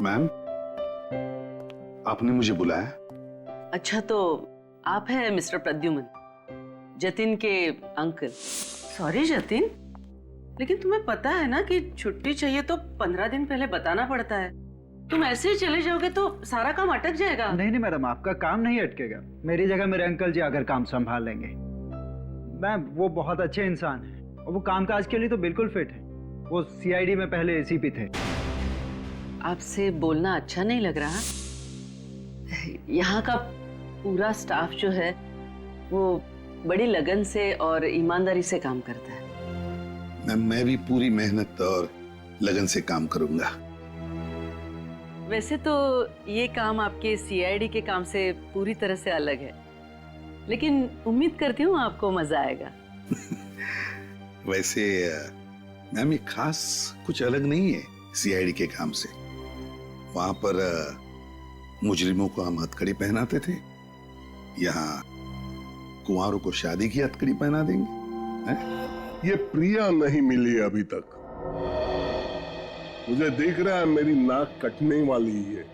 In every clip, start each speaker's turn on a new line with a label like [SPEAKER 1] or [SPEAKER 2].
[SPEAKER 1] Ma'am, आपने मुझे बुलाया?
[SPEAKER 2] अच्छा, तो आप हैं मिस्टर प्रद्युमन, जतिन के अंकल। सॉरी जतिन, लेकिन तुम्हें पता है ना कि छुट्टी चाहिए तो 15 दिन पहले बताना पड़ता है। तुम ऐसे ही चले जाओगे तो सारा काम अटक जाएगा।
[SPEAKER 3] नहीं नहीं मैडम, आपका काम नहीं अटकेगा। मेरी जगह मेरे अंकल जी आकर काम संभाल लेंगे। मैम, वो बहुत अच्छे इंसान हैं और वो कामकाज के लिए तो बिल्कुल फिट है। वो सीआईडी में पहले एसीपी थे।
[SPEAKER 2] आपसे बोलना अच्छा नहीं लग रहा? यहाँ का पूरा स्टाफ जो है वो बड़ी लगन से और ईमानदारी से काम करता है।
[SPEAKER 1] मैं भी पूरी मेहनत और लगन से काम करूंगा।
[SPEAKER 2] वैसे तो ये काम आपके सीआईडी के काम से पूरी तरह से अलग है, लेकिन उम्मीद करती हूँ आपको मजा आएगा।
[SPEAKER 1] वैसे मैम, ये खास कुछ अलग नहीं है सीआईडी के काम से। वहां पर मुजरिमों को हम हथकड़ी पहनाते थे, यहाँ कुंवारों को शादी की हथकड़ी पहना देंगे।
[SPEAKER 4] ये प्रिया नहीं मिली अभी तक। मुझे दिख रहा है मेरी नाक कटने वाली है।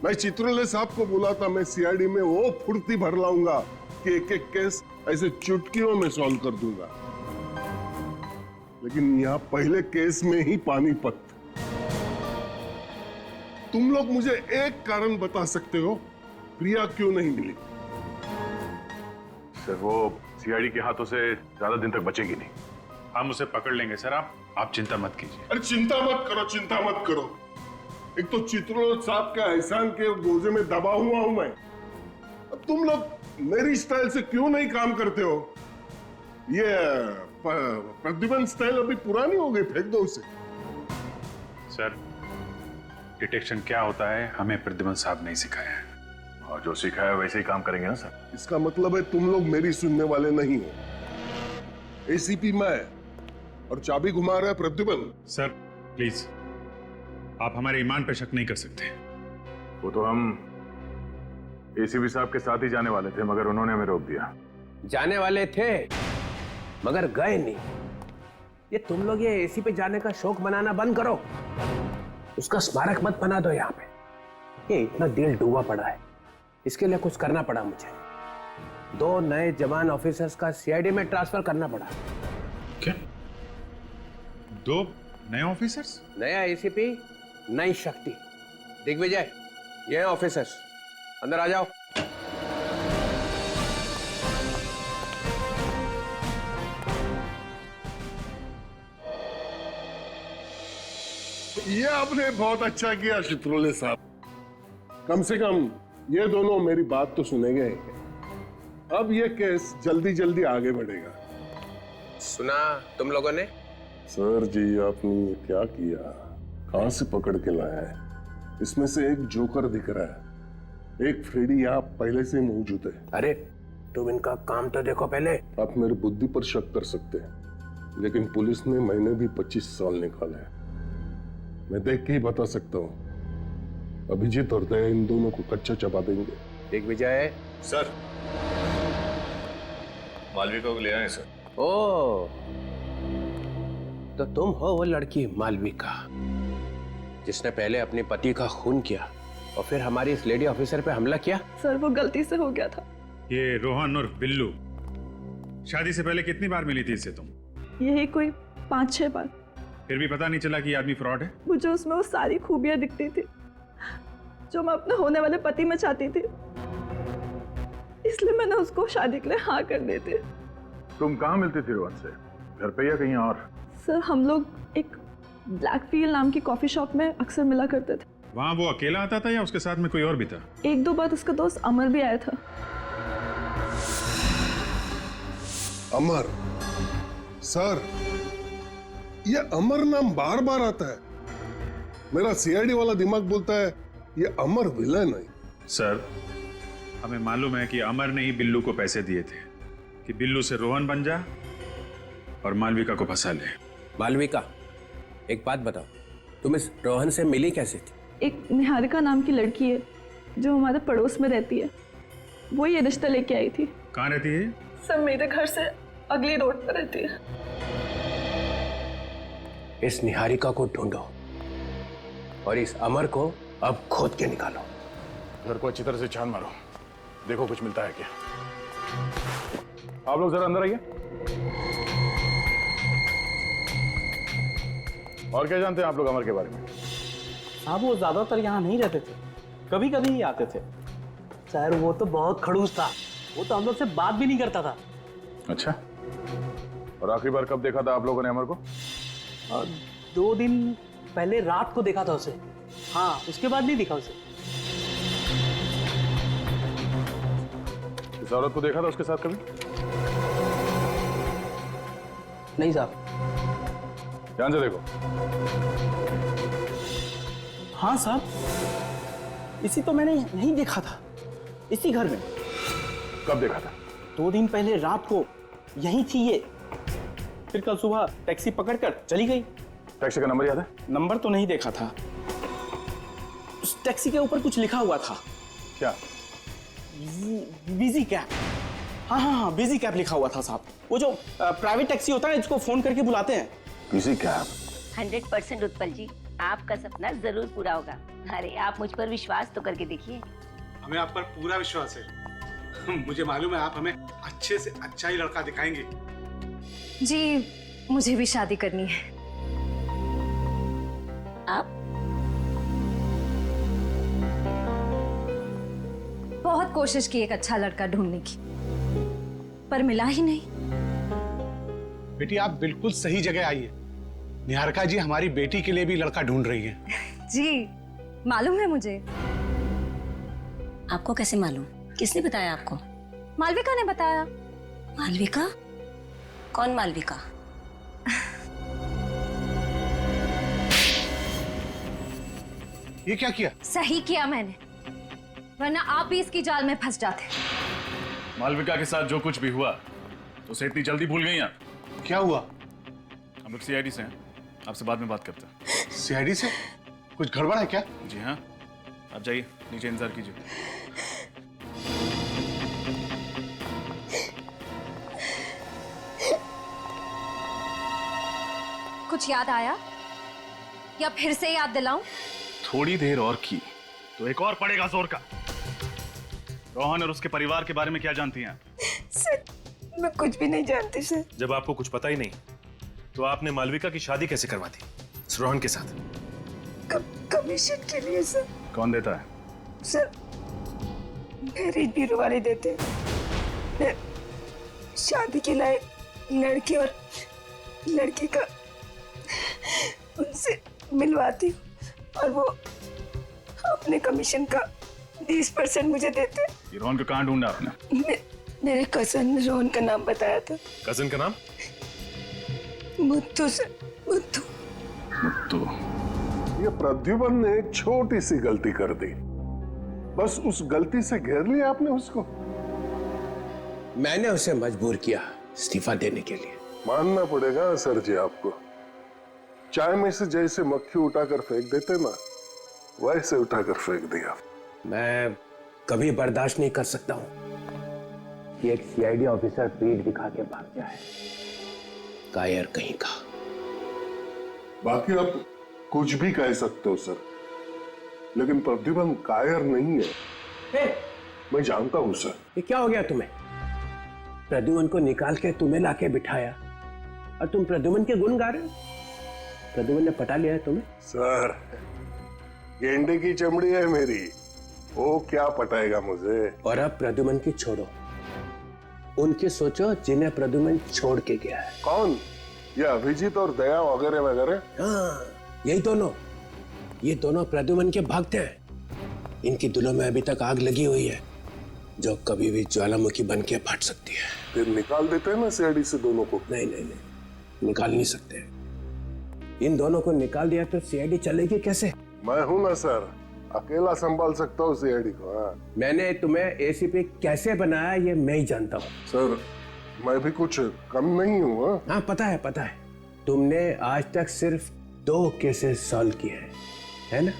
[SPEAKER 4] मैं चित्रोले साहब को बोला था मैं सीआईडी में वो फुर्ती भर लाऊंगा कि एक एक केस ऐसे चुटकियों में सॉल्व कर दूंगा, लेकिन यहाँ पहले केस में ही पानीपत। तुम लोग मुझे एक कारण बता सकते हो प्रिया क्यों नहीं मिली?
[SPEAKER 5] सर, वो सीआईडी के हाथों से ज्यादा दिन तक बचेगी नहीं।
[SPEAKER 6] हम उसे पकड़ लेंगे सर, आप चिंता मत कीजिए।
[SPEAKER 4] अरे चिंता मत करो, चिंता मत करो। एक तो चित्रोल साहब के एहसान के बोझे में दबा हुआ हूं मैं। अब तुम लोग मेरी स्टाइल से क्यों नहीं काम करते हो? ये प्रद्युमन स्टाइल अभी पुरानी हो गई, फेंक दो उसे।
[SPEAKER 6] सर, डिटेक्शन क्या होता है हमें प्रद्युमन साहब नहीं सिखाया है,
[SPEAKER 5] और जो सिखाया वैसे ही काम करेंगे ना सर।
[SPEAKER 4] इसका मतलब है तुम लोग मेरी सुनने वाले नहीं हो। एसीपी मैं और चाबी घुमा रहा है प्रद्युमन।
[SPEAKER 6] सर प्लीज, आप हमारे ईमान पे शक नहीं कर सकते।
[SPEAKER 5] वो तो हम एसीपी साहब के साथ ही जाने वाले थे, मगर उन्होंने हमें रोक दिया।
[SPEAKER 7] जाने वाले थे मगर गए नहीं। ये तुम लोग ये एसी पे जाने का शौक मनाना बंद करो, उसका स्मारक मत बना दो यहाँ पे। ये इतना दिल डूबा पड़ा है, इसके लिए कुछ करना पड़ा मुझे। 2 नए जवान ऑफिसर्स का सीआईडी में ट्रांसफर करना पड़ा।
[SPEAKER 6] क्या? 2 नए ऑफिसर्स?
[SPEAKER 7] नया एसीपी, नई शक्ति। दिग्विजय, ये ऑफिसर्स, अंदर आ जाओ।
[SPEAKER 4] ये आपने बहुत अच्छा किया चित्रोले साहब। कम से कम ये दोनों मेरी बात तो सुनेंगे। अब ये केस जल्दी जल्दी आगे बढ़ेगा।
[SPEAKER 7] सुना तुम लोगों ने?
[SPEAKER 4] सर जी, आपने ये क्या किया? कहां से पकड़ के लाया है? इसमें से एक जोकर दिख रहा है, एक फ्रेडी यहाँ पहले से मौजूद है।
[SPEAKER 7] अरे तुम इनका काम तो देखो पहले।
[SPEAKER 4] आप मेरी बुद्धि पर शक कर सकते हैं, लेकिन पुलिस ने मैंने भी 25 साल निकाले हैं। मैं देख के ही बता सकता हूँ। अभिजीत और दया इन दोनों को कच्चा चबा देंगे।
[SPEAKER 7] दिग्विजय।
[SPEAKER 5] सर, मालविका को ले आए सर।
[SPEAKER 7] ओ, तो तुम हो वो लड़की मालविका जिसने पहले अपने पति का खून किया और फिर हमारी इस लेडी ऑफिसर पे हमला किया?
[SPEAKER 8] सर, वो गलती से हो गया था।
[SPEAKER 6] ये रोहन और बिल्लू शादी से पहले कितनी बार मिली थी इससे तुम?
[SPEAKER 8] यही कोई 5-6 बार।
[SPEAKER 6] फिर भी पता नहीं चला कि ये आदमी फ्रॉड है?
[SPEAKER 8] मुझे उसमें वो सारी खूबियां दिखती थी जो मैं अपने होने वाले पति में चाहती थी, इसलिए मैंने उसको शादी के लिए हाँ कर दी थी।
[SPEAKER 5] तुम कहाँ मिलती थी रोहन से? घर पे या कहीं और?
[SPEAKER 8] सर, हम लोग एक ब्लैकफील्ड नाम की कॉफी शॉप में अक्सर मिला करते थे।
[SPEAKER 6] वहाँ वो अकेला आता था या उसके साथ में कोई और भी था?
[SPEAKER 8] 1-2 बार उसका दोस्त अमर भी आया था।
[SPEAKER 4] अमर? सर, ये अमर नाम बार बार आता है। मेरा सीआईडी वाला दिमाग बोलता है ये अमर विलन है।
[SPEAKER 6] सर, हमें मालूम है कि अमर ने ही बिल्लू को पैसे दिए थे कि बिल्लू से रोहन बन जा और मालविका को फंसा ले।
[SPEAKER 7] मालविका, एक बात बताओ, तुम इस रोहन से मिली कैसे थी?
[SPEAKER 8] एक निहारिका नाम की लड़की है जो हमारे पड़ोस में रहती है, वो ये रिश्ता लेके आई थी।
[SPEAKER 6] कहाँ रहती है?
[SPEAKER 8] सर, मेरे घर से अगली रोड पर रहती है।
[SPEAKER 7] इस निहारिका को ढूंढो और इस अमर को अब खोद के निकालो।
[SPEAKER 5] घर को अच्छी तरह से छान मारो, देखो कुछ मिलता है क्या। आप लोग जरा अंदर आइए। और क्या जानते हैं आप लोग अमर के बारे में?
[SPEAKER 9] हाँ, वो ज्यादातर यहाँ नहीं रहते थे, कभी कभी ही आते थे। सर वो तो बहुत खड़ूस था, वो तो हम लोग से बात भी नहीं करता था।
[SPEAKER 5] अच्छा, और आखिरी बार कब देखा था आप लोगों ने अमर को?
[SPEAKER 9] 2 दिन पहले रात को देखा था उसे। हाँ, उसके बाद नहीं दिखा उसे।
[SPEAKER 5] इस औरत को देखा था उसके साथ कभी?
[SPEAKER 9] नहीं साहब।
[SPEAKER 5] ध्यान से देखो।
[SPEAKER 9] हाँ साहब, इसी तो मैंने नहीं देखा था, इसी घर में।
[SPEAKER 5] कब देखा था?
[SPEAKER 9] 2 दिन पहले रात को यहीं थी ये, फिर कल सुबह टैक्सी पकड़कर चली गई।
[SPEAKER 5] टैक्सी का नंबर याद है?
[SPEAKER 9] नंबर तो नहीं देखा था, उस टैक्सी के ऊपर कुछ लिखा हुआ था।
[SPEAKER 5] क्या?
[SPEAKER 9] Busy cab. हाँ हाँ हाँ, बिजी कैब लिखा हुआ था साहब। वो जो प्राइवेट टैक्सी होता है जिसको फोन करके बुलाते हैं।
[SPEAKER 5] Busy cab?
[SPEAKER 10] 100% उत्पल जी, आपका सपना जरूर पूरा होगा। अरे आप मुझ पर विश्वास तो करके देखिए।
[SPEAKER 11] हमें आप पर पूरा विश्वास है। मुझे मालूम है आप हमें अच्छे से अच्छा ही लड़का दिखाएंगे।
[SPEAKER 10] जी, मुझे भी शादी करनी है। आप? बहुत कोशिश की एक अच्छा लड़का ढूंढने की, पर मिला ही नहीं।
[SPEAKER 11] बेटी आप बिल्कुल सही जगह आई है। निहारिका जी हमारी बेटी के लिए भी लड़का ढूंढ रही हैं।
[SPEAKER 10] जी, मालूम है मुझे। आपको कैसे मालूम? किसने बताया आपको? मालविका ने बताया। मालविका? कौन मालविका?
[SPEAKER 11] ये क्या किया?
[SPEAKER 10] सही किया मैंने, वरना आप भी इसकी जाल में फंस जाते।
[SPEAKER 6] मालविका के साथ जो कुछ भी हुआ तो उसे इतनी जल्दी भूल गई आप?
[SPEAKER 11] क्या हुआ?
[SPEAKER 6] हम लोग सीआईडी से हैं, आपसे बाद में बात करते हैं।
[SPEAKER 11] सीआईडी से? कुछ गड़बड़ है क्या?
[SPEAKER 6] जी हाँ, आप जाइए नीचे इंतजार कीजिए।
[SPEAKER 10] कुछ याद आया या फिर से याद दिलाऊं?
[SPEAKER 6] थोड़ी देर और की तो एक और पड़ेगा जोर का। रोहन और उसके परिवार के बारे में क्या जानती हैं?
[SPEAKER 10] सर, मैं कुछ भी नहीं जानती सर।
[SPEAKER 12] जब आपको कुछ पता ही नहीं तो आपने मालविका की शादी कैसे करवा दी रोहन के साथ?
[SPEAKER 10] कमीशन के लिए सर।
[SPEAKER 6] कौन देता है?
[SPEAKER 10] सर, मैरिज ब्यूरो वाले देते हैं। मैं शादी के लायक लड़के और लड़की का उनसे मिलवाती हूँ और वो अपने कमीशन का 20% मुझे देते हैं।
[SPEAKER 6] ये रोहन को कहाँ ढूंढा आपने?
[SPEAKER 10] मेरे कजन ने रोहन का नाम बताया था।
[SPEAKER 12] कजन का नाम?
[SPEAKER 10] मुत्तू सर, मुत्तू।
[SPEAKER 6] मुत्तू?
[SPEAKER 4] ये प्रद्युमन ने एक छोटी सी गलती कर दी, बस उस गलती से घेर लिया आपने उसको।
[SPEAKER 7] मैंने उसे मजबूर किया इस्तीफा देने के लिए।
[SPEAKER 4] मानना पड़ेगा सर जी आपको, चाय में से जैसे मक्खी उठाकर फेंक देते ना, वैसे उठाकर फेंक दिया।
[SPEAKER 7] मैं कभी बर्दाश्त नहीं कर सकता हूं कि एक सीआईडी ऑफिसर पीठ दिखा के भाग जाए। कायर कहीं का।
[SPEAKER 4] बाकी आप कुछ भी कह सकते हो सर, लेकिन प्रद्युमन कायर नहीं है। मैं जानता हूं सर।
[SPEAKER 7] ये क्या हो गया तुम्हें? प्रद्युमन को निकाल के तुम्हें लाके बिठाया और तुम प्रद्युमन के गुण गा रहे हो? प्रद्युमन ने पटा लिया है तुम्हें?
[SPEAKER 4] सर, गेंडे की चमड़ी है मेरी, वो क्या पटाएगा मुझे।
[SPEAKER 7] और अब प्रद्युमन की छोड़ो, उनकी सोचो जिन्हें प्रद्युमन छोड़ के गया है।
[SPEAKER 4] कौन? ये अभिजीत और दया वगैरह वगैरह?
[SPEAKER 7] हाँ, यही दोनों। ये दोनों प्रद्युमन के भक्त हैं। इनकी दिलों में अभी तक आग लगी हुई है जो कभी भी ज्वालामुखी बन के फट सकती है।
[SPEAKER 4] फिर निकाल देते हैं ना सीआईडी से दोनों को।
[SPEAKER 7] नहीं नहीं नहीं, निकाल नहीं सकते। इन दोनों को निकाल दिया तो सीआईडी चलेगी कैसे?
[SPEAKER 4] मैं हूं ना सर, अकेला संभाल सकता हूँ सीआईडी को। हाँ।
[SPEAKER 7] मैंने तुम्हें एसीपी कैसे बनाया ये मैं ही जानता हूँ।
[SPEAKER 4] सर, मैं भी कुछ कम नहीं हूँ।
[SPEAKER 7] हाँ, पता है पता है। तुमने आज तक सिर्फ 2 केसेस सॉल्व किए हैं, है ना?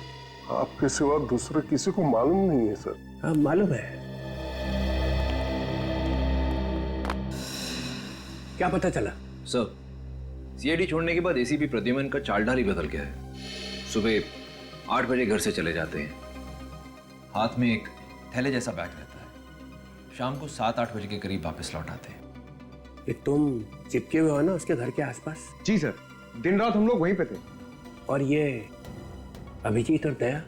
[SPEAKER 4] आपके सिवा दूसरे किसी को मालूम नहीं है सर।
[SPEAKER 7] हाँ, मालूम है। क्या पता चला?
[SPEAKER 13] सर, सीआईडी छोड़ने के बाद एसीपी प्रद्युमन का चालढाल ही बदल गया है। सुबह 8 बजे घर से चले जाते हैं। हाथ में एक थैले जैसा बैग रहता है। शाम को 7-8 बजे के करीब वापस लौट आते हैं।
[SPEAKER 7] ये तुम चिपके हुए हो ना उसके घर के आसपास?
[SPEAKER 14] जी सर, दिन रात हम लोग वहीं पे थे।
[SPEAKER 7] और ये अभिजीत और दया,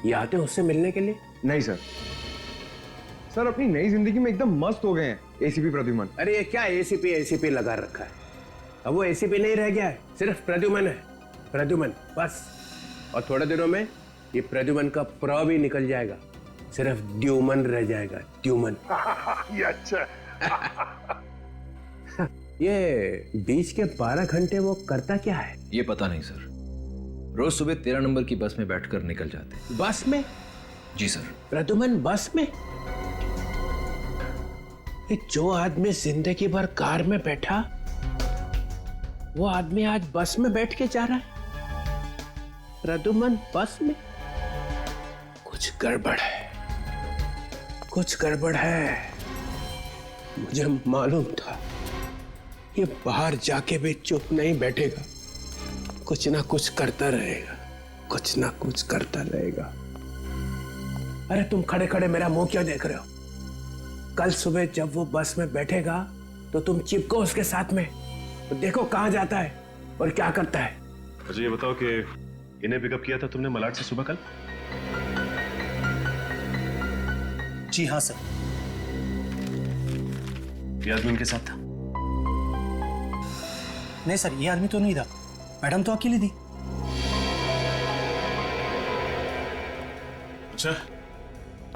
[SPEAKER 7] ये आते हैं उससे मिलने के लिए?
[SPEAKER 14] नहीं सर, सर अपनी नई जिंदगी में एकदम मस्त हो गए हैं एसीपी प्रद्युमन।
[SPEAKER 7] अरे ये क्या एसीपी लगा रखा है? अब वो एसीपी नहीं रह गया है, सिर्फ प्रद्युमन है। प्रद्युमन बस। और थोड़े दिनों में ये प्रद्युमन का प्र भी निकल जाएगा, सिर्फ द्युमन रह जाएगा, द्युमन।
[SPEAKER 4] ये अच्छा।
[SPEAKER 7] ये बीच के 12 घंटे वो करता क्या है?
[SPEAKER 13] ये पता नहीं सर। रोज सुबह 13 नंबर की बस में बैठकर निकल जाते हैं।
[SPEAKER 7] बस में?
[SPEAKER 13] जी सर।
[SPEAKER 7] प्रद्युमन बस में? ये जो आदमी जिंदगी भर कार में बैठा, वो आदमी आज बस में बैठ के जा रहा है। प्रद्युमन बस में? कुछ गड़बड़ है, कुछ गड़बड़ है। मुझे मालूम था ये बाहर जाके भी चुप नहीं बैठेगा, कुछ ना कुछ करता रहेगा, कुछ ना कुछ करता रहेगा। अरे तुम खड़े खड़े मेरा मुंह क्यों देख रहे हो? कल सुबह जब वो बस में बैठेगा तो तुम चिपको उसके साथ में, तो देखो कहां जाता है और क्या करता है।
[SPEAKER 12] मुझे ये बताओ कि इन्हें पिकअप किया था तुमने मलाड से सुबह कल?
[SPEAKER 9] जी हाँ सर।
[SPEAKER 12] ये आदमी उनके साथ था?
[SPEAKER 9] नहीं सर, ये आदमी तो नहीं था, मैडम तो अकेली थी।
[SPEAKER 6] अच्छा,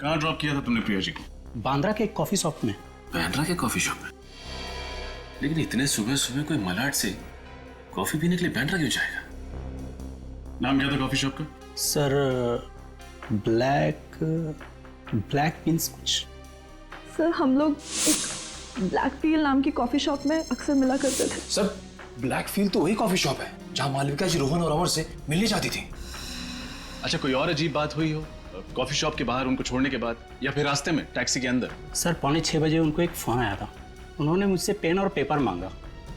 [SPEAKER 6] कहाँ ड्रॉप किया था तुमने प्रिया जी को?
[SPEAKER 9] बांद्रा के एक कॉफी शॉप में।
[SPEAKER 12] बांद्रा के कॉफी शॉप में? लेकिन इतने सुबह सुबह कोई मलाड से कॉफी पीने के लिए बांद्रा क्यों जाएगा?
[SPEAKER 6] नाम क्या था कॉफी शॉप का?
[SPEAKER 9] सर ब्लैक मीन्स कुछ।
[SPEAKER 8] सर हम लोग एक ब्लैक फील नाम की कॉफी शॉप में अक्सर मिला करते थे।
[SPEAKER 15] सर ब्लैक फील तो वही कॉफी शॉप है जहां मालविका जी रोहन और अमर से मिलने जाती थी।
[SPEAKER 6] अच्छा, कोई और अजीब बात हुई हो कॉफी शॉप के बाहर उनको छोड़ने के बाद, या फिर रास्ते में टैक्सी के अंदर?
[SPEAKER 9] सर 6:45 बजे उनको एक फोन आया था। उन्होंने मुझसे पेन और पेपर मांगा,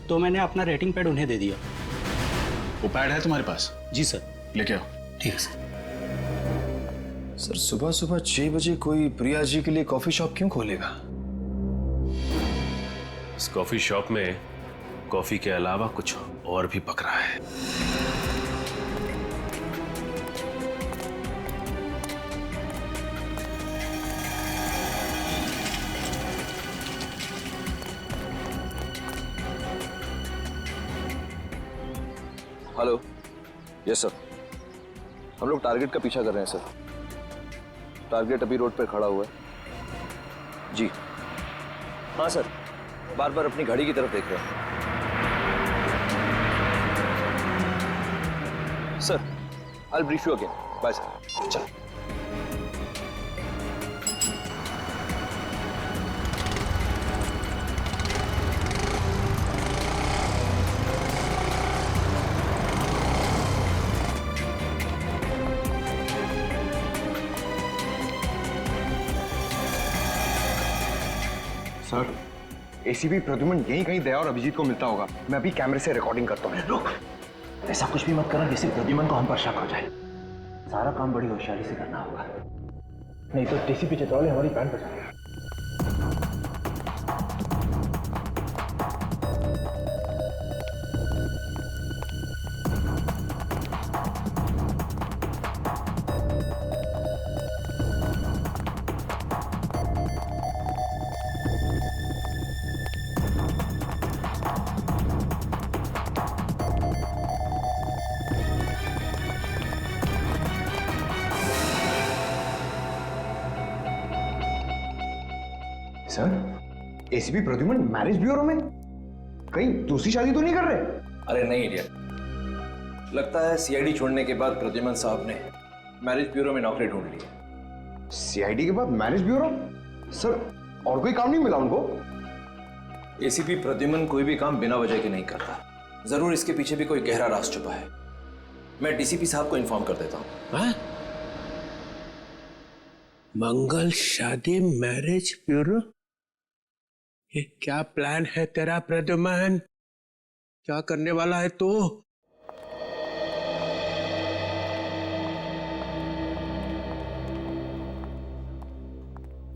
[SPEAKER 9] तो मैंने अपना रेटिंग पैड उन्हें दे दिया।
[SPEAKER 6] वो पैड है तुम्हारे पास?
[SPEAKER 9] जी सर।
[SPEAKER 6] लेके आओ।
[SPEAKER 9] ठीक है सर।
[SPEAKER 15] सर सुबह सुबह 6 बजे कोई प्रिया जी के लिए कॉफी शॉप क्यों खोलेगा?
[SPEAKER 12] इस कॉफी शॉप में कॉफी के अलावा कुछ और भी पक रहा है।
[SPEAKER 15] हेलो। यस सर, हम लोग टारगेट का पीछा कर रहे हैं सर। टारगेट अभी रोड पर खड़ा हुआ है। जी हाँ सर, बार बार अपनी घड़ी की तरफ देख रहे हैं। Sir I will brief you again. Bye sir. चलो।
[SPEAKER 14] सर एसीपी प्रद्युमन यहीं कहीं दया और अभिजीत को मिलता होगा। मैं अभी कैमरे से रिकॉर्डिंग करता हूँ।
[SPEAKER 15] रुक, ऐसा कुछ भी मत करना जिससे प्रद्युमन को हम पर शक हो जाए। सारा काम बड़ी होशियारी से करना होगा, नहीं तो डीसीपी चित्रौले हमारी बैंड बजा देगा।
[SPEAKER 14] Sir ACP Pradyuman marriage bureau में? कहीं दूसरी शादी तो नहीं कर रहे?
[SPEAKER 13] अरे नहीं इडियट, लगता है सीआईडी छोड़ने के बाद प्रद्युमन साहब ने मैरिज ब्यूरो में नौकरी ढूंढ ली।
[SPEAKER 14] सीआईडी के बाद मैरिज ब्यूरो? सर और कोई काम नहीं मिला उनको?
[SPEAKER 13] एसीपी प्रद्युमन कोई भी काम बिना वजह के नहीं करता, जरूर इसके पीछे भी कोई गहरा राज छुपा है। मैं डीसीपी साहब को इन्फॉर्म कर देता हूँ।
[SPEAKER 7] मंगल शादी मैरिज ब्यूरो? ये क्या प्लान है तेरा प्रद्युमन? क्या करने वाला है तू?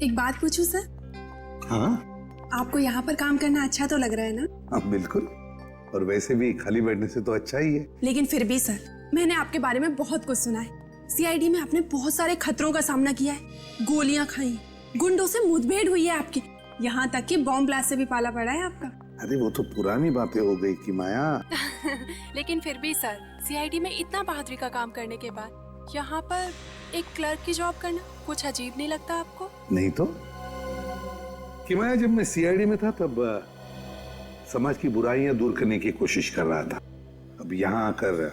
[SPEAKER 10] एक बात पूछूं सर?
[SPEAKER 1] हाँ
[SPEAKER 10] आपको यहाँ पर काम करना अच्छा तो लग रहा है ना?
[SPEAKER 1] हाँ बिल्कुल, और वैसे भी खाली बैठने से तो अच्छा ही है।
[SPEAKER 10] लेकिन फिर भी सर, मैंने आपके बारे में बहुत कुछ सुना है। सीआईडी में आपने बहुत सारे खतरों का सामना किया है, गोलियां खाई, गुंडों से मुठभेड़ हुई है आपकी, यहाँ तक कि बॉम्ब ब्लास्ट से भी पाला पड़ा है आपका।
[SPEAKER 1] अरे वो तो पुरानी बातें हो गई कि माया।
[SPEAKER 10] लेकिन फिर भी सर, सीआईडी में इतना बहादुरी का काम करने के बाद यहाँ पर एक क्लर्क की जॉब करना कुछ अजीब नहीं लगता आपको?
[SPEAKER 1] नहीं तो कि माया, जब मैं सीआईडी में था तब समाज की बुराइयां दूर करने की कोशिश कर रहा था। अब यहाँ आकर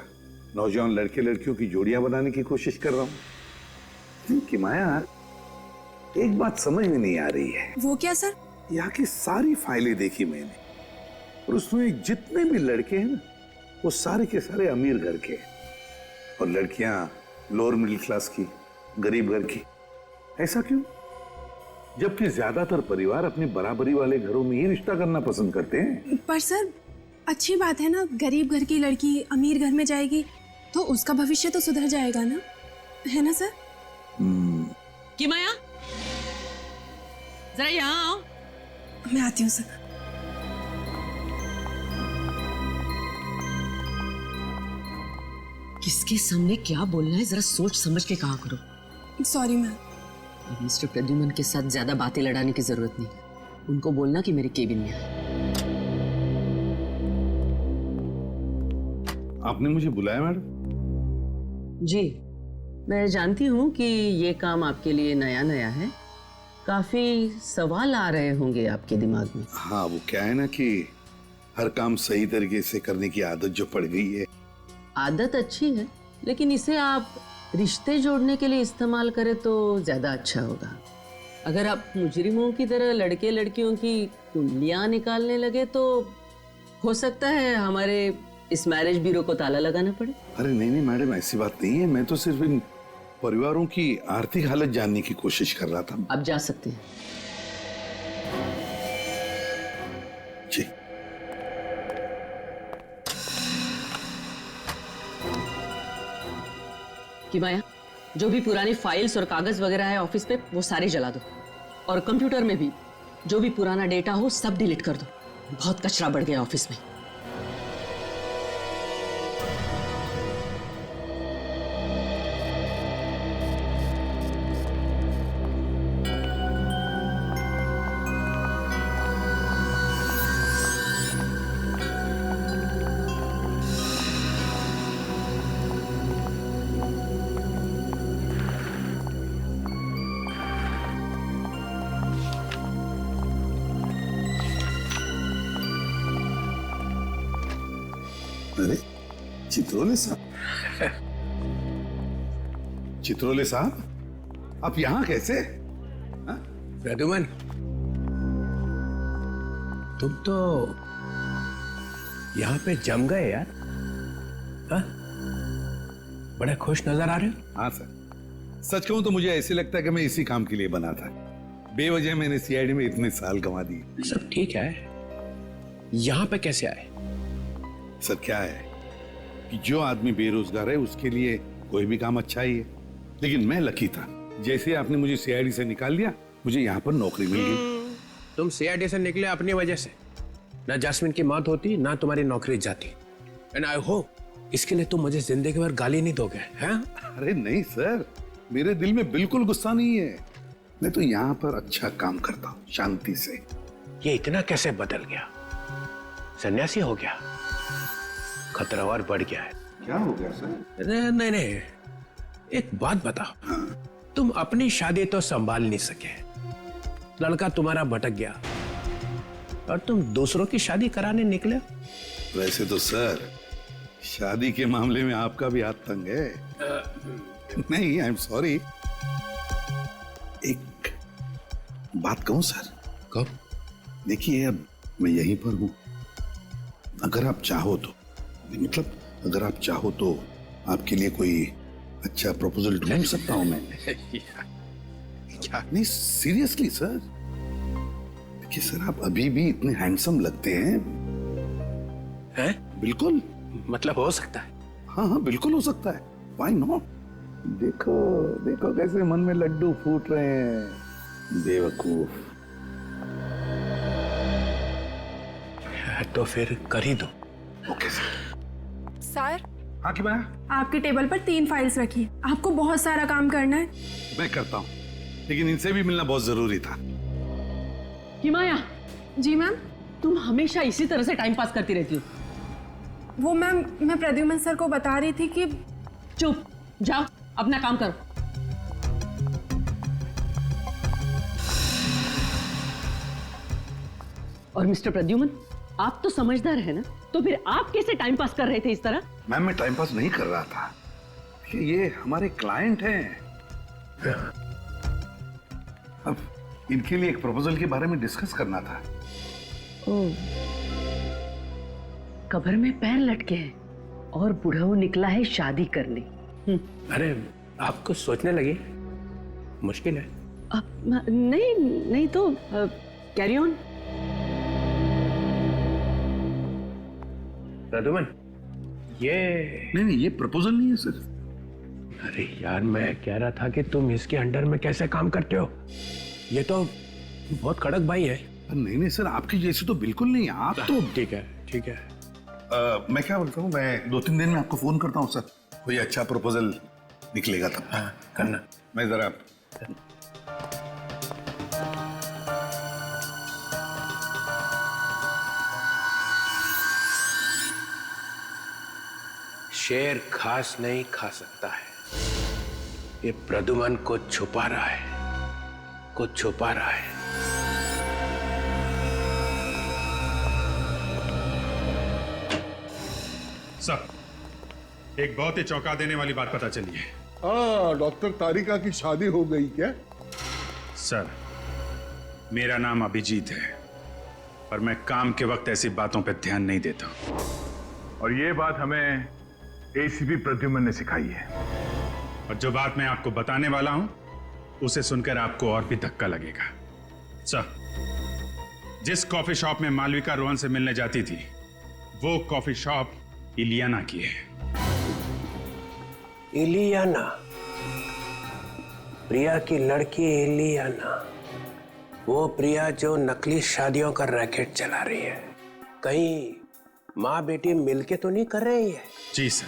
[SPEAKER 1] नौजवान लड़के लड़कियों की जोड़ियां बनाने की कोशिश कर रहा हूँ। कि माया, एक बात समझ में नहीं आ रही है।
[SPEAKER 10] वो क्या सर?
[SPEAKER 1] यहाँ की सारी फाइलें देखी मैंने, और उसमें जितने भी लड़के हैं ना, वो सारे के सारे अमीर घर के, और लड़कियां लोअर मिडिल क्लास की, गरीब घर की। ऐसा क्यों? जबकि ज्यादातर परिवार अपनी बराबरी वाले घरों में ही रिश्ता करना पसंद करते हैं।
[SPEAKER 10] पर सर, अच्छी बात है ना, गरीब घर की लड़की अमीर घर में जाएगी तो उसका भविष्य तो सुधर जाएगा ना, है ना सर?
[SPEAKER 2] कि माया, जरा यहाँ आओ।
[SPEAKER 10] मैं आती हूँ सर।
[SPEAKER 2] किसके सामने क्या बोलना है, जरा सोच समझ के कहा करो।
[SPEAKER 10] Sorry ma'am.
[SPEAKER 2] अब मिस्टर प्रद्युमन के साथ ज्यादा बातें लड़ाने की जरूरत नहीं। उनको बोलना कि मेरे केबिन में आए।
[SPEAKER 1] आपने मुझे बुलाया मैडम?
[SPEAKER 2] जी, मैं जानती हूँ कि ये काम आपके लिए नया नया है, काफी सवाल आ रहे होंगे आपके दिमाग में।
[SPEAKER 1] हाँ, वो क्या है ना कि हर काम सही तरीके से करने की आदत जो पड़ गई है।
[SPEAKER 2] आदत अच्छी है, लेकिन इसे आप रिश्ते जोड़ने के लिए इस्तेमाल करें तो ज्यादा अच्छा होगा। अगर आप मुजरिमों की तरह लड़के लड़कियों की कुंडलियां निकालने लगे तो हो सकता है हमारे इस मैरिज ब्यूरो को ताला लगाना पड़े।
[SPEAKER 1] अरे नहीं नहीं मैडम, ऐसी बात नहीं है। मैं तो सिर्फ इन परिवारों की आर्थिक हालत जानने की कोशिश कर रहा था।
[SPEAKER 2] आप जा सकते हैं।
[SPEAKER 1] जी।
[SPEAKER 2] कि माया, जो भी पुरानी फाइल्स और कागज वगैरह है ऑफिस पे, वो सारे जला दो, और कंप्यूटर में भी जो भी पुराना डेटा हो सब डिलीट कर दो। बहुत कचरा बढ़ गया ऑफिस में।
[SPEAKER 1] अरे चित्रोले साहब, चित्रोले साहब, आप यहाँ कैसे?
[SPEAKER 7] प्रद्युमन, तुम तो यहाँ पे जम गए यार। हाँ? बड़े खुश नजर आ रहे हो।
[SPEAKER 1] हाँ सर, सच कहूं तो मुझे ऐसे लगता है कि मैं इसी काम के लिए बना था। बेवजह मैंने सीआईडी में इतने साल गंवा दिए।
[SPEAKER 7] सब ठीक है, यहाँ पे कैसे आए?
[SPEAKER 1] सर क्या है कि जो आदमी बेरोजगार है उसके लिए कोई भी काम अच्छा ही है, लेकिन मैं लकी था। जैसे आपने मुझे सीआईडी से निकाल दिया, मुझे यहाँ पर नौकरी मिल गई।
[SPEAKER 7] तुम सीआईडी से निकले अपनी वजह से। ना जैस्मिन की मौत होती, ना तुम्हारी नौकरी जाती। एंड आई होप इसके लिए तुम मुझे जिंदगी भर गाली नहीं दोगे, हैं?
[SPEAKER 1] अरे नहीं सर, मेरे दिल में बिल्कुल गुस्सा नहीं है। मैं तो यहाँ पर अच्छा काम करता हूँ, शांति से।
[SPEAKER 7] ये इतना कैसे बदल गया? सन्यासी हो गया? खतरा और बढ़ गया है।
[SPEAKER 1] क्या हो गया सर?
[SPEAKER 7] नहीं नहीं, एक बात बताओ। तुम अपनी शादी तो संभाल नहीं सके, लड़का तुम्हारा भटक गया, और तुम दूसरों की शादी कराने निकले।
[SPEAKER 1] वैसे तो सर, शादी के मामले में आपका भी हाथ तंग है। नहीं, आई एम सॉरी। एक बात कहूं सर?
[SPEAKER 7] कब?
[SPEAKER 1] देखिए, अब मैं यहीं पर हूं। अगर आप चाहो तो, मतलब अगर आप चाहो तो आपके लिए कोई अच्छा प्रपोजल ढूंढ सकता हूं मैं। क्या? नहीं सीरियसली सर। देखिए सर, आप अभी भी इतने हैंडसम लगते हैं।
[SPEAKER 7] हैं?
[SPEAKER 1] बिल्कुल।
[SPEAKER 7] मतलब हो सकता है?
[SPEAKER 1] हाँ हाँ, बिल्कुल हो सकता है। Why not? देखो देखो कैसे मन में लड्डू फूट रहे हैं। बेवकूफ।
[SPEAKER 7] तो फिर कर ही दो।
[SPEAKER 1] Okay sir.
[SPEAKER 10] सर,
[SPEAKER 1] हाँ की माया?
[SPEAKER 10] आपकी टेबल पर 3 फाइल्स रखी है, आपको बहुत सारा काम करना है।
[SPEAKER 1] मैं करता हूँ, लेकिन इनसे भी मिलना बहुत जरूरी था।
[SPEAKER 2] कि माया,
[SPEAKER 10] जी मैम।
[SPEAKER 2] तुम हमेशा इसी तरह से टाइम पास करती रहती हो।
[SPEAKER 10] वो मैम, मैं प्रद्युमन सर को बता रही थी कि
[SPEAKER 2] चुप, जाओ अपना काम करो। और मिस्टर प्रद्युमन, आप तो समझदार है ना, तो फिर आप कैसे टाइम पास कर रहे थे इस तरह?
[SPEAKER 1] मैम, मैं टाइम पास नहीं कर रहा था, ये हमारे क्लाइंट हैं। अब इनके लिए एक प्रपोजल के बारे में डिस्कस करना था।
[SPEAKER 2] ओह, कब्र में पैर लटके हैं और बुढ़ऊ निकला है शादी करने।
[SPEAKER 7] अरे आप कुछ सोचने लगे? मुश्किल है।
[SPEAKER 2] नहीं नहीं तो कैरी ऑन।
[SPEAKER 7] प्रद्युमन, ये
[SPEAKER 1] नहीं, ये प्रपोजल नहीं है सर।
[SPEAKER 7] अरे यार, मैं कह रहा था कि तुम इसके अंडर में कैसे काम करते हो? ये तो बहुत कड़क भाई है।
[SPEAKER 1] नहीं सर, आपकी जैसी तो बिल्कुल नहीं। आप तो
[SPEAKER 7] ठीक है, ठीक है।
[SPEAKER 1] मैं क्या बोलता हूँ, मैं 2-3 दिन में आपको फोन करता हूँ सर। कोई अच्छा प्रपोजल निकलेगा तब।
[SPEAKER 7] हाँ, करना।
[SPEAKER 1] मैं जरा
[SPEAKER 7] शेर घास नहीं खा सकता है, ये प्रद्युमन को छुपा रहा है, कुछ छुपा रहा है।
[SPEAKER 6] सर, एक बहुत ही चौंका देने वाली बात पता चली है।
[SPEAKER 4] हाँ, डॉक्टर तारिका की शादी हो गई क्या?
[SPEAKER 6] सर, मेरा नाम अभिजीत है, पर मैं काम के वक्त ऐसी बातों पर ध्यान नहीं देता। और ये बात हमें एसीपी प्रद्युमन ने सिखाई है। और जो बात मैं आपको बताने वाला हूं, उसे सुनकर आपको और भी धक्का लगेगा। सर, जिस कॉफी शॉप में मालविका रोहन से मिलने जाती थी, वो कॉफी शॉप इलियाना की है।
[SPEAKER 7] इलियाना? प्रिया की लड़की इलियाना? वो प्रिया जो नकली शादियों का रैकेट चला रही है, कहीं माँ बेटी मिलके तो नहीं कर रही है?
[SPEAKER 6] जी सर,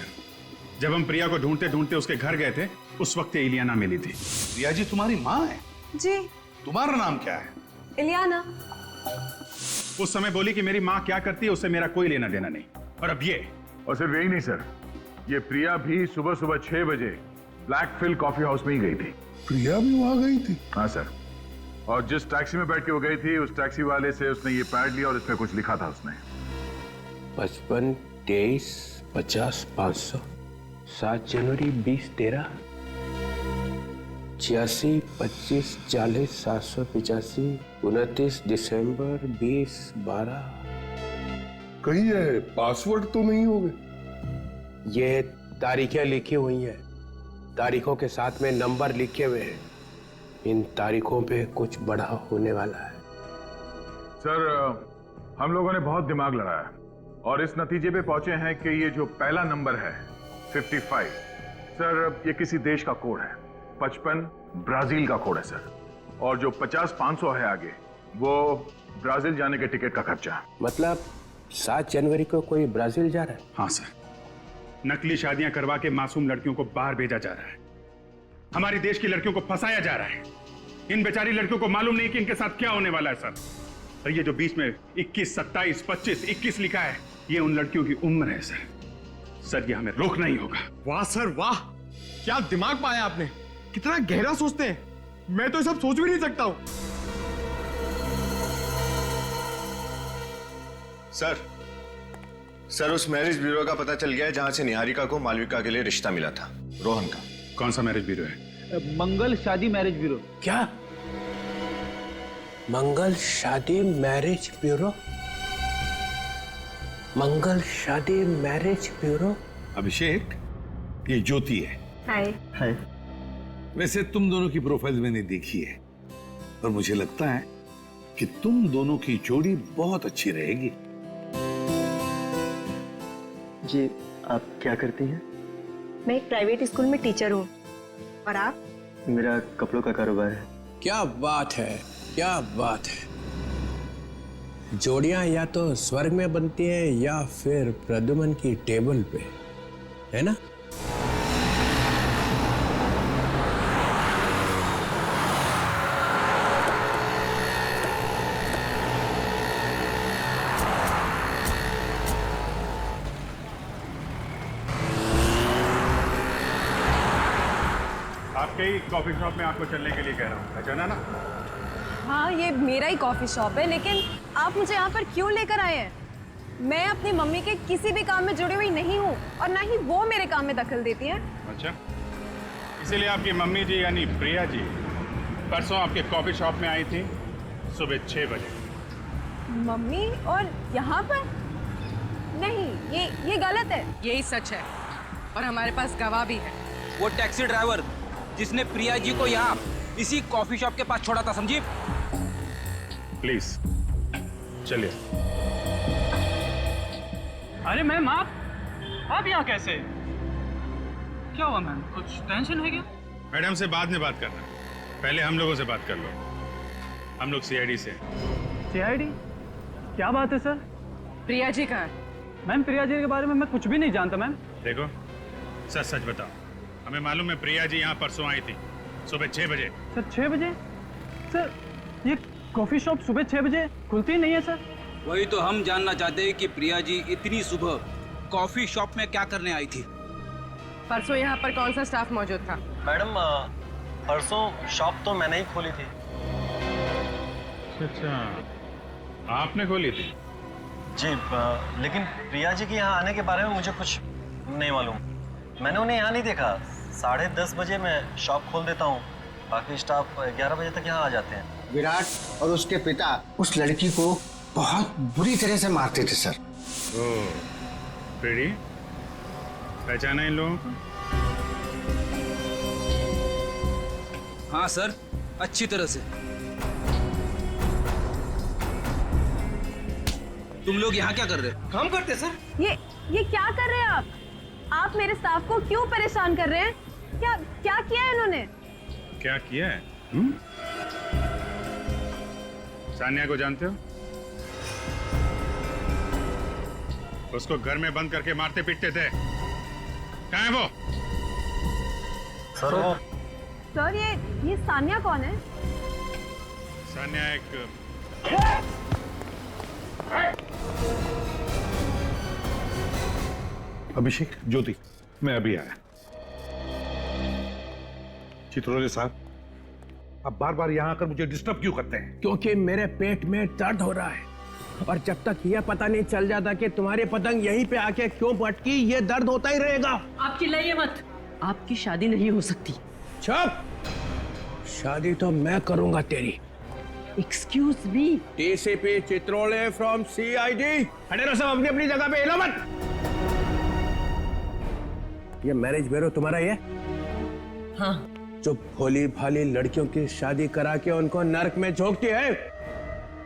[SPEAKER 6] जब हम प्रिया को ढूंढते ढूंढते उसके घर गए थे, उस वक्त ये इलियाना मिली थी।
[SPEAKER 1] प्रिया जी तुम्हारी माँ है?
[SPEAKER 8] जी।
[SPEAKER 1] तुम्हारा नाम क्या है?
[SPEAKER 8] इलियाना।
[SPEAKER 6] उस समय बोली कि मेरी माँ क्या करती है उससे मेरा कोई लेना देना नहीं। और अब ये।
[SPEAKER 5] और सिर्फ यही नहीं सर, ये प्रिया भी सुबह सुबह 6 बजे ब्लैक फिल कॉफी हाउस में ही गई थी।
[SPEAKER 4] प्रिया भी वहां गई थी?
[SPEAKER 5] हाँ सर, और जिस टैक्सी में बैठ के वो गई थी, उस टैक्सी वाले से उसने ये पैड लिया और इसमें कुछ लिखा था उसने।
[SPEAKER 7] 55 23 50 500, 7 जनवरी 20 13, 86 25 40 785, 29 दिसंबर 20 12।
[SPEAKER 4] कहीं ये पासवर्ड तो नहीं होगे?
[SPEAKER 7] ये तारीखें लिखी हुई हैं, तारीखों के साथ में नंबर लिखे हुए हैं। इन तारीखों पे कुछ बड़ा होने वाला है।
[SPEAKER 5] सर, हम लोगों ने बहुत दिमाग लड़ाया और इस नतीजे पे पहुंचे हैं कि ये जो पहला नंबर है 55, सर, ये किसी देश का कोड है। 55 ब्राजील का कोड है सर, और जो 50-500 है आगे, वो ब्राजील जाने के टिकट का खर्चा।
[SPEAKER 7] मतलब 7 जनवरी को कोई ब्राजील जा रहा है?
[SPEAKER 6] हाँ सर, नकली शादियां करवा के मासूम लड़कियों को बाहर भेजा जा रहा है। हमारी देश की लड़कियों को फंसाया जा रहा है। इन बेचारी लड़कियों को मालूम नहीं कि इनके साथ क्या होने वाला है सर। और ये जो बीच में 21, 27, 25, 21 लिखा है, ये उन लड़कियों की उम्र है सर। सर, ये हमें रोकना ही होगा।
[SPEAKER 16] वाह सर वाह, क्या दिमाग पाया आपने, कितना गहरा सोचते हैं। मैं तो सब सोच भी नहीं सकता हूं।
[SPEAKER 15] सर, उस मैरिज ब्यूरो का पता चल गया है जहां से निहारिका को मालविका के लिए रिश्ता मिला था, रोहन का।
[SPEAKER 6] कौन सा मैरिज ब्यूरो है?
[SPEAKER 3] मंगल शादी मैरिज ब्यूरो।
[SPEAKER 7] क्या? मंगल शादी मैरिज ब्यूरो? मंगल शादी मैरिज ब्यूरो?
[SPEAKER 1] अभिषेक, ये ज्योति है।
[SPEAKER 8] हाय।
[SPEAKER 3] हाय।
[SPEAKER 1] वैसे तुम दोनों की प्रोफाइल मैंने देखी है और मुझे लगता है कि तुम दोनों की जोड़ी बहुत अच्छी रहेगी।
[SPEAKER 3] जी, आप क्या करती हैं?
[SPEAKER 8] मैं एक प्राइवेट स्कूल में टीचर हूँ। और आप?
[SPEAKER 3] मेरा कपड़ों का कारोबार है।
[SPEAKER 7] क्या बात है, क्या बात है। जोड़ियां या तो स्वर्ग में बनती हैं या फिर प्रद्युमन की टेबल पे, है ना?
[SPEAKER 6] आपके ही कॉफी शॉप में आपको चलने के लिए कह रहा हूँ, पहचाना ना?
[SPEAKER 8] हाँ, ये मेरा ही कॉफी शॉप है, लेकिन आप मुझे यहाँ पर क्यों लेकर आए हैं? मैं अपनी मम्मी के किसी भी काम में जुड़ी हुई नहीं हूँ और ना ही वो मेरे काम में दखल देती हैं।
[SPEAKER 6] अच्छा, इसीलिए आपकी मम्मी जी यानी प्रिया जी परसों आपके कॉफी शॉप में आई थी सुबह 6 बजे।
[SPEAKER 8] मम्मी और यहाँ पर? नहीं, ये गलत है।
[SPEAKER 17] यही सच है और हमारे पास गवाह भी है।
[SPEAKER 18] वो टैक्सी ड्राइवर जिसने प्रिया जी को यहाँ इसी कॉफी शॉप के पास छोड़ा था, समझी?
[SPEAKER 6] प्लीज चलिए।
[SPEAKER 9] अरे मैम, आप यहाँ कैसे? क्या हुआ मैम, कुछ टेंशन है क्या?
[SPEAKER 6] मैडम से बाद में बात करना, पहले हम लोगों से बात कर लो। हम लोग सीआईडी से।
[SPEAKER 3] सीआईडी? क्या बात है सर?
[SPEAKER 17] प्रिया जी कहाँ है?
[SPEAKER 3] मैम, प्रिया जी के बारे में मैं कुछ भी नहीं जानता मैम।
[SPEAKER 6] देखो, सच सच बताओ। हमें मालूम है प्रिया जी यहाँ परसों आई थी सुबह 6 बजे।
[SPEAKER 3] सर 6 बजे? सर ये कॉफी शॉप सुबह 6 बजे खुलती नहीं है सर।
[SPEAKER 18] वही तो हम जानना चाहते हैं कि प्रिया जी इतनी सुबह कॉफी शॉप में क्या करने आई थी।
[SPEAKER 17] परसों यहाँ पर कौन सा स्टाफ मौजूद था?
[SPEAKER 9] मैडम, परसों शॉप तो मैंने ही खोली थी।
[SPEAKER 6] अच्छा, आपने खोली थी?
[SPEAKER 9] जी, लेकिन प्रिया जी के यहाँ आने के बारे में मुझे कुछ नहीं मालूम। मैंने उन्हें यहाँ नहीं देखा। 10:30 बजे मैं शॉप खोल देता हूँ, बाकी स्टाफ 11 बजे तक यहाँ आ जाते हैं।
[SPEAKER 14] विराट और उसके पिता उस लड़की को बहुत बुरी तरह से मारते थे सर।
[SPEAKER 6] ओह, प्रीति, पहचाना इन लोगों को?
[SPEAKER 18] हाँ सर, अच्छी तरह से। तुम लोग यहाँ क्या कर रहे हो?
[SPEAKER 17] काम करते सर।
[SPEAKER 8] ये क्या कर रहे हैं आप? आप मेरे स्टाफ को क्यों परेशान कर रहे हैं? क्या किया है इन्होंने?
[SPEAKER 6] क्या किया है? सानिया को जानते हो? उसको घर में बंद करके मारते पीटते थे। कहाँ है वो?
[SPEAKER 8] सर, ये सानिया कौन है?
[SPEAKER 6] सानिया एक
[SPEAKER 1] अभिषेक, ज्योति, मैं अभी आया। चित्रोले साहब, आप बार बार यहाँ आकर मुझे डिस्टर्ब क्यों करते हैं?
[SPEAKER 7] क्योंकि मेरे पेट में दर्द हो रहा है और जब तक यह पता नहीं चल जाता कि तुम्हारी पतंग यहीं पे आके क्यों पटकी, ये दर्द होता ही रहेगा।
[SPEAKER 2] आप चिल्लाइए मत, आपकी शादी नहीं हो सकती।
[SPEAKER 7] चुप! शादी तो मैं करूंगा तेरी।
[SPEAKER 2] Excuse me.
[SPEAKER 7] DCP Chitrole from CID. खड़े रहो सब अपनी अपनी जगह पे, हिलो मत। ये मैरिज ब्यूरो तुम्हारा ही है?
[SPEAKER 2] हाँ।
[SPEAKER 7] जो भोली भाली लड़कियों की शादी करा के उनको नर्क में झोंकती है।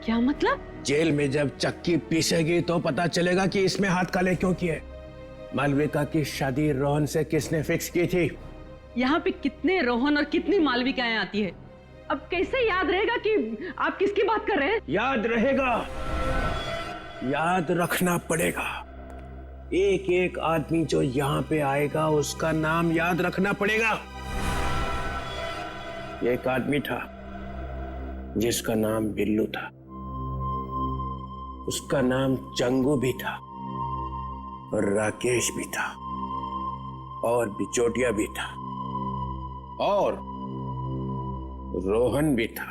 [SPEAKER 2] क्या मतलब?
[SPEAKER 7] जेल में जब चक्की पीसेगी तो पता चलेगा कि इसमें हाथ काले क्यों किए। मालविका की शादी रोहन से किसने फिक्स की थी?
[SPEAKER 2] यहाँ पे कितने रोहन और कितनी मालविकाएं आती है, अब कैसे याद रहेगा कि आप किसकी बात कर रहे हैं?
[SPEAKER 7] याद रहेगा, याद रखना पड़ेगा। एक एक आदमी जो यहाँ पे आएगा उसका नाम याद रखना पड़ेगा। एक आदमी था जिसका नाम बिल्लू था, उसका नाम चंगू भी था और राकेश भी था और बिचौटिया भी था और रोहन भी था।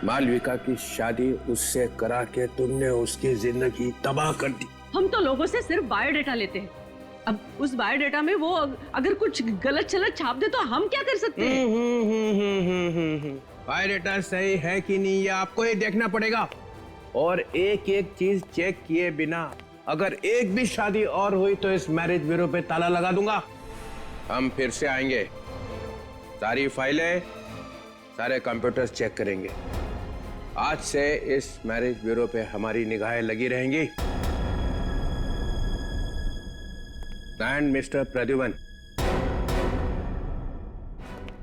[SPEAKER 7] मालविका की शादी उससे करा के तुमने उसकी जिंदगी तबाह कर दी।
[SPEAKER 2] हम तो लोगों से सिर्फ बायोडेटा लेते हैं, अब उस बायोडेटा में वो अगर कुछ गलत चलत छाप दे तो हम क्या कर सकते हैं?
[SPEAKER 7] बायोडेटा सही है कि नहीं ये आपको ही देखना पड़ेगा और एक एक चीज चेक किए बिना अगर एक भी शादी और हुई तो इस मैरिज ब्यूरो पे ताला लगा दूंगा। हम फिर से आएंगे, सारी फाइलें, सारे कंप्यूटर्स चेक करेंगे। आज से इस मैरिज ब्यूरो पे हमारी निगाहें लगी रहेंगी। एंड मिस्टर प्रद्युमन,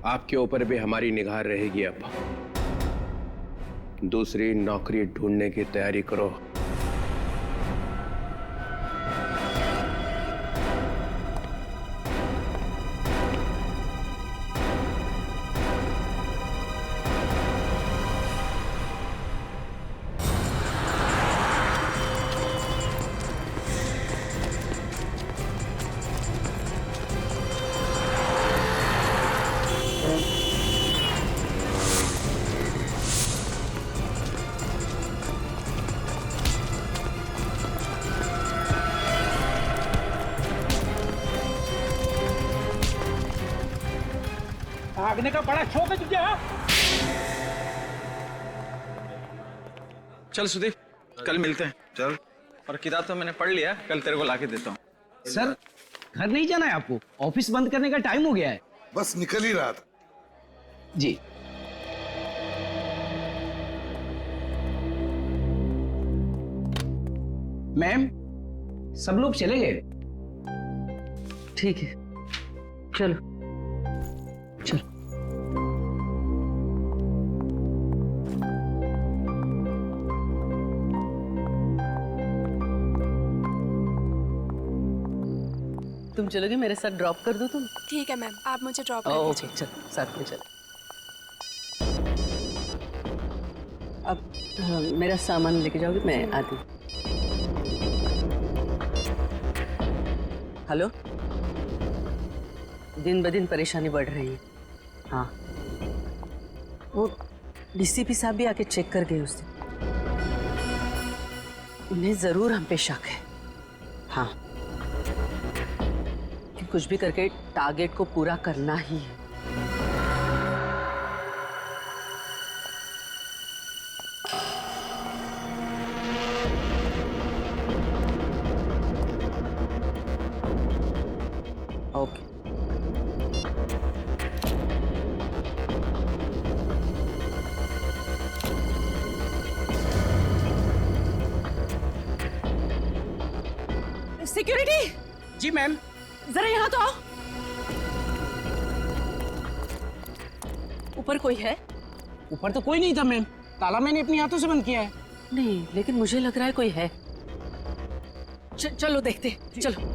[SPEAKER 7] आपके ऊपर भी हमारी निगाह रहेगी। अब दूसरी नौकरी ढूंढने की तैयारी करो।
[SPEAKER 18] भागने का बड़ा शौक है तुझे? हाँ?
[SPEAKER 19] चल सुदीप, कल मिलते हैं। चल। और किताब तो मैंने पढ़ लिया, कल तेरे को लाके देता हूँ।
[SPEAKER 20] सर, घर नहीं जाना है आपको? ऑफिस बंद करने का टाइम हो गया है।
[SPEAKER 1] बस निकल ही रहा था।
[SPEAKER 20] जी। मैम, सब लोग चले गए।
[SPEAKER 2] ठीक है, चलो चलो। तुम चलोगे मेरे साथ? ड्रॉप कर दो तुम?
[SPEAKER 10] ठीक है मैम, आप मुझे ड्रॉप कर
[SPEAKER 2] ओके,
[SPEAKER 10] दीजिए।
[SPEAKER 2] चलो साथ में चलो। अब मेरा सामान लेके जाओगे? मैं आती हूँ। हेलो, दिन ब दिन परेशानी बढ़ रही है। हाँ, वो डीसीपी साहब भी आके चेक कर गए उस दिन। उन्हें जरूर हम पे शक है। हाँ, कि कुछ भी करके टारगेट को पूरा करना ही है। ओके।
[SPEAKER 17] सिक्योरिटी!
[SPEAKER 20] जी मैम।
[SPEAKER 17] जरा यहाँ तो आओ। ऊपर कोई है?
[SPEAKER 20] ऊपर तो कोई नहीं था मैम, ताला मैंने अपने हाथों से बंद किया है।
[SPEAKER 2] नहीं, लेकिन मुझे लग रहा है कोई है।
[SPEAKER 17] चलो देखते, चलो।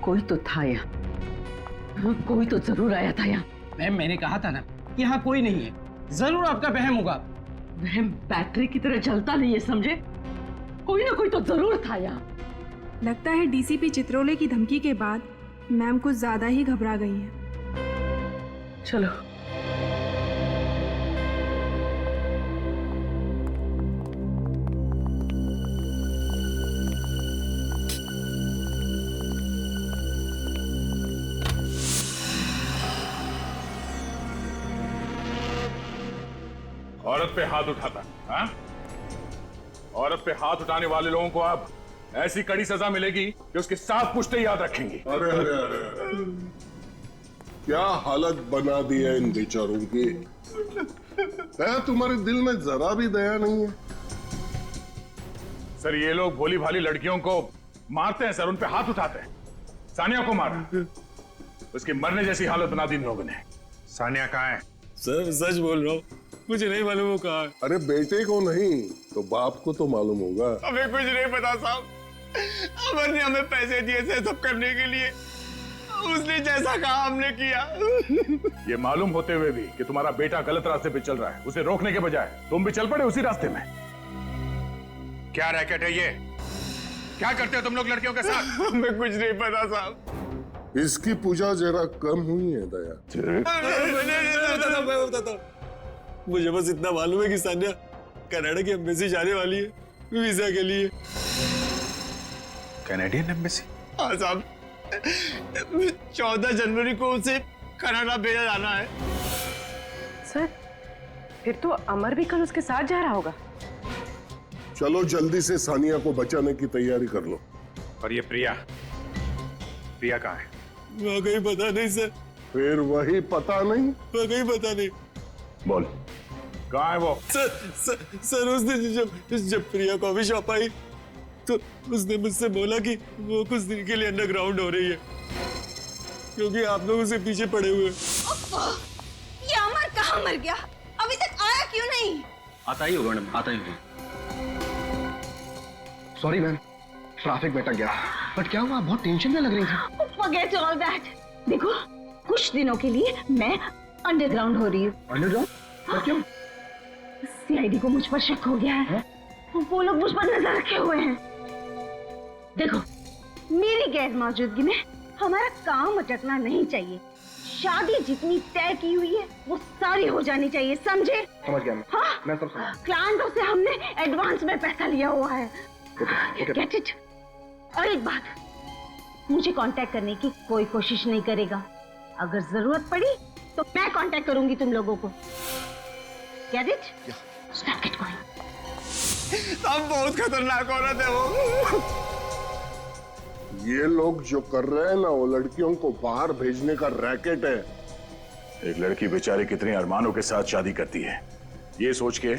[SPEAKER 2] कोई तो था यहाँ, कोई तो जरूर आया था यहाँ।
[SPEAKER 20] मैम, मैंने कहा था ना कि यहाँ कोई नहीं है। जरूर आपका वहम होगा।
[SPEAKER 2] वहम बैटरी की तरह जलता नहीं है, समझे? कोई ना कोई तो जरूर था यहाँ।
[SPEAKER 10] लगता है डीसीपी चित्रोले की धमकी के बाद मैम कुछ ज्यादा ही घबरा गई हैं।
[SPEAKER 2] चलो।
[SPEAKER 5] औरत पे हाथ उठाता, हाँ? औरत पे हाथ उठाने वाले लोगों को अब ऐसी कड़ी सजा मिलेगी कि उसके 7 पुश्ते याद रखेंगी।
[SPEAKER 4] अरे अरे अरे, क्या हालत बना दी है इन बेचारों की। दया तुम्हारे दिल में जरा भी दया नहीं है।
[SPEAKER 5] सर, ये लोग भोली भाली लड़कियों को मारते हैं सर, उन पे हाथ उठाते हैं। सानिया को मारा, उसकी मरने जैसी हालत बना दी इन लोगों ने। सानिया कहाँ है?
[SPEAKER 12] सर सच बोल रहा हूँ, मुझे नहीं मालूम वो कहाँ है।
[SPEAKER 4] अरे बेटे को नहीं तो बाप को तो मालूम होगा।
[SPEAKER 16] हमें कुछ नहीं पता साहब। अमर ने हमें पैसे दिए थे सब करने के लिए, उसने नहीं जैसा कहा हमने किया।
[SPEAKER 5] ये मालूम होते हुए भी कि तुम्हारा बेटा गलत रास्ते पे चल रहा है, उसे रोकने के बजाय तुम भी चल पड़े उसी रास्ते में।
[SPEAKER 6] क्या रैकेट है ये? क्या करते हो तुम लोग लड़कियों के साथ?
[SPEAKER 16] हमें कुछ नहीं पता साहब।
[SPEAKER 4] इसकी पूजा जरा कम हुई है दया।
[SPEAKER 9] मैं बताता हूँ। मुझे बस इतना मालूम है कि सान्या कनाडा की एम्बेसी जाने वाली है वीजा के लिए।
[SPEAKER 6] Canadian embassy?
[SPEAKER 16] हाँ साहब, 14 जनवरी को उसे कनाडा भेजा जाना है।
[SPEAKER 8] सर, फिर तो अमर भी कल उसके साथ जा रहा होगा।
[SPEAKER 4] चलो जल्दी से सानिया को बचाने की तैयारी कर लो।
[SPEAKER 6] और ये प्रिया कहाँ है?
[SPEAKER 9] वाकई पता नहीं सर।
[SPEAKER 4] फिर वही पता नहीं?
[SPEAKER 9] वाकई पता नहीं।
[SPEAKER 5] बोल, कहाँ है वो?
[SPEAKER 9] सर उस दिन जब प्रिया कॉफी शॉप आई तो उसने मुझसे बोला कि वो कुछ दिन के लिए अंडरग्राउंड हो रही है क्योंकि आप लोग उसे पीछे पड़े हुए।
[SPEAKER 10] ये अमर कहाँ मर गया? अभी तक आया क्यों नहीं?
[SPEAKER 12] आता ही होगा मैडम, आता ही होगा।
[SPEAKER 14] सॉरी मैम, ट्रैफिक में अटक गया। बट क्या हुआ? बहुत टेंशन में लग रही थी।
[SPEAKER 10] Forget all that. देखो, कुछ दिनों के लिए मैं अंडरग्राउंड हो रही हूँ।
[SPEAKER 14] अंडरग्राउंड? पर क्यों?
[SPEAKER 10] सीआईडी को मुझ पर शक हो गया है। वो लोग मुझ पर नजर रखे हुए हैं। देखो, मेरी गैर मौजूदगी में हमारा काम अटकना नहीं चाहिए। शादी जितनी तय की हुई है वो सारी हो जानी चाहिए, समझे?
[SPEAKER 14] समझ गया मैं।
[SPEAKER 10] हाँ?
[SPEAKER 14] मैं सब समझ।
[SPEAKER 10] क्लाइंटों से हमने एडवांस में पैसा लिया हुआ है।
[SPEAKER 14] Okay.
[SPEAKER 10] Get it? और एक बात, मुझे कांटेक्ट करने की कोई कोशिश नहीं करेगा। अगर जरूरत पड़ी तो मैं कांटेक्ट करूंगी तुम लोगों को। Get it? Stop it going.
[SPEAKER 16] हम बहुत खतरनाक औरत है वो।
[SPEAKER 4] ये लोग जो कर रहे हैं ना, वो लड़कियों को बाहर भेजने का रैकेट है।
[SPEAKER 5] एक लड़की बेचारी कितने अरमानों के साथ शादी करती है, ये सोच के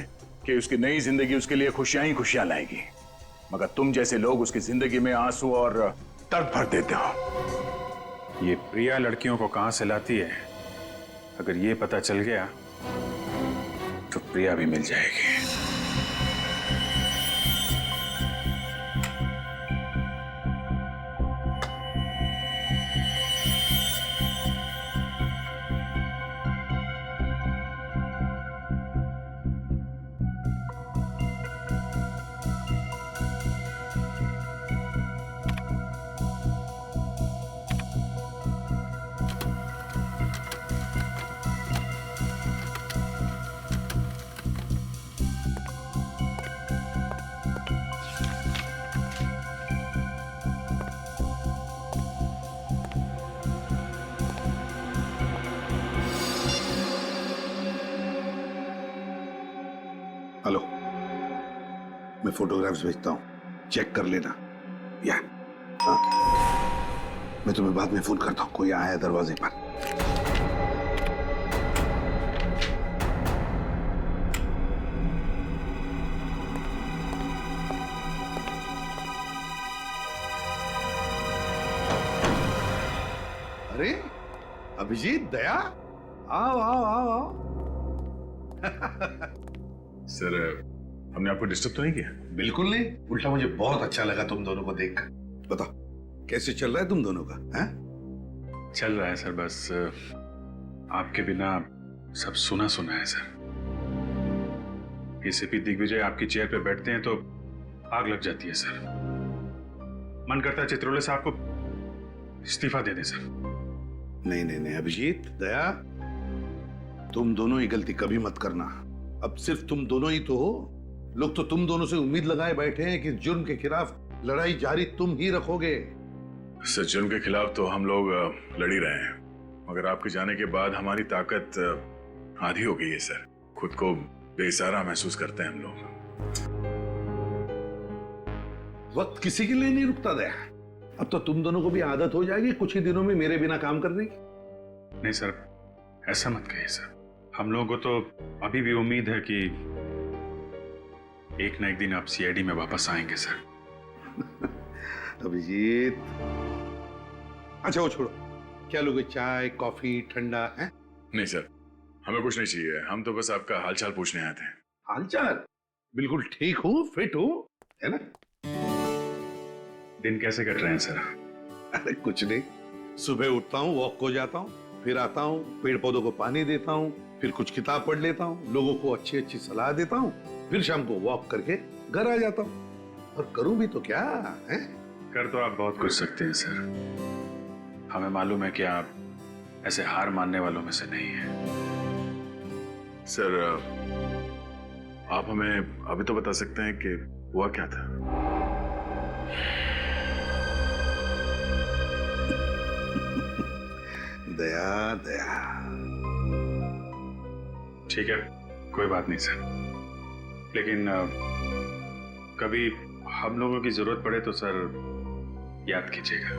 [SPEAKER 5] कि उसकी नई जिंदगी उसके लिए खुशियां ही खुशियां लाएगी, मगर तुम जैसे लोग उसकी जिंदगी में आंसू और दर्द भर देते हो।
[SPEAKER 6] ये प्रिया लड़कियों को कहां से लाती है, अगर ये पता चल गया तो प्रिया भी मिल जाएगी।
[SPEAKER 1] हेलो, मैं फोटोग्राफ्स भेजता हूँ, चेक कर लेना। या हाँ, मैं तुम्हें बाद में फोन करता हूँ, कोई आया है दरवाजे पर। अरे अभिजीत, दया, आओ आओ आओ आओ।
[SPEAKER 5] सर, हमने आपको डिस्टर्ब तो नहीं किया?
[SPEAKER 1] बिल्कुल नहीं, उल्टा मुझे बहुत अच्छा लगा तुम दोनों को देखकर। बताओ कैसे चल रहा है तुम दोनों का? हैं?
[SPEAKER 6] चल रहा है सर, बस आपके बिना सब सुना सुना है सर। एसीपी दिग्विजय आपकी चेयर पे बैठते हैं तो आग लग जाती है सर। मन करता है चित्रोले साहब को इस्तीफा दे दें सर।
[SPEAKER 1] नहीं नहीं नहीं अभिजीत, दया, तुम दोनों ही गलती कभी मत करना। अब सिर्फ तुम दोनों ही तो हो। लोग तो तुम दोनों से उम्मीद लगाए बैठे हैं कि जुर्म के खिलाफ लड़ाई जारी तुम ही रखोगे।
[SPEAKER 5] सर, जुर्म के खिलाफ तो हम लोग लड़ ही रहे हैं, मगर आपके जाने के बाद हमारी ताकत आधी हो गई है सर। खुद को बेसहारा महसूस करते हैं हम लोग।
[SPEAKER 1] वक्त किसी के लिए नहीं रुकता दया। अब तो तुम दोनों को भी आदत हो जाएगी कुछ ही दिनों में मेरे बिना काम करने की।
[SPEAKER 6] नहीं सर, ऐसा मत कहिए सर। हम लोगों को तो अभी भी उम्मीद है कि एक ना एक दिन आप सीआईडी में वापस आएंगे सर।
[SPEAKER 1] अभिजीत, अच्छा वो छोड़ो, क्या लोगे? चाय, कॉफी, ठंडा है?
[SPEAKER 5] नहीं सर, हमें कुछ नहीं चाहिए। हम तो बस आपका हालचाल पूछने आए थे।
[SPEAKER 1] हालचाल? बिल्कुल ठीक हूँ, फिट हूँ, है ना?
[SPEAKER 6] दिन कैसे कट रहे हैं सर?
[SPEAKER 1] अरे कुछ नहीं, सुबह उठता हूँ, वॉक को जाता हूँ, फिर आता हूँ, पेड़ पौधों को पानी देता हूँ, फिर कुछ किताब पढ़ लेता हूँ, लोगों को अच्छी अच्छी सलाह देता हूँ, फिर शाम को वॉक करके घर आ जाता हूँ। और करूँ भी तो क्या है?
[SPEAKER 6] कर तो आप बहुत कुछ सकते हैं सर। हमें मालूम है कि आप ऐसे हार मानने वालों में से नहीं हैं।
[SPEAKER 5] सर, आप हमें अभी तो बता सकते हैं कि हुआ क्या था?
[SPEAKER 1] दया दया।
[SPEAKER 6] ठीक है, कोई बात नहीं सर, लेकिन कभी हम लोगों की जरूरत पड़े तो सर याद कीजिएगा।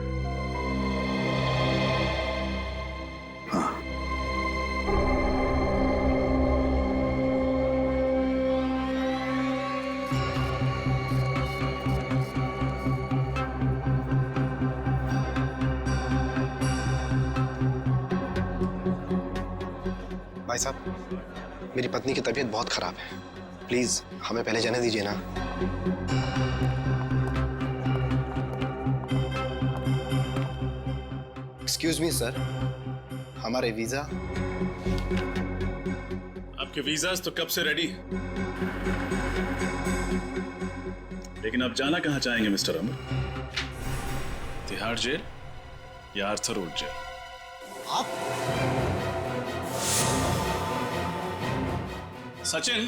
[SPEAKER 21] भाई साहब, मेरी पत्नी की तबीयत बहुत खराब है, प्लीज हमें पहले जाने दीजिए ना। एक्सक्यूज मी सर, हमारे वीजा।
[SPEAKER 6] आपके वीजास तो कब से रेडी है, लेकिन आप जाना कहां चाहेंगे मिस्टर अमर? तिहाड़ जेल या आर्थर रोड जेल?
[SPEAKER 21] आप
[SPEAKER 6] सचिन,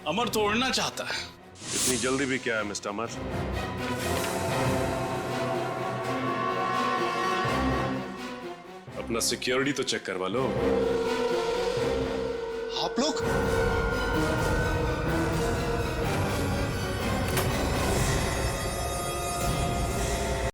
[SPEAKER 6] अमर तो उड़ना चाहता है।
[SPEAKER 22] इतनी जल्दी भी क्या है मिस्टर अमर? अपना सिक्योरिटी तो चेक करवा लो।
[SPEAKER 21] आप लोग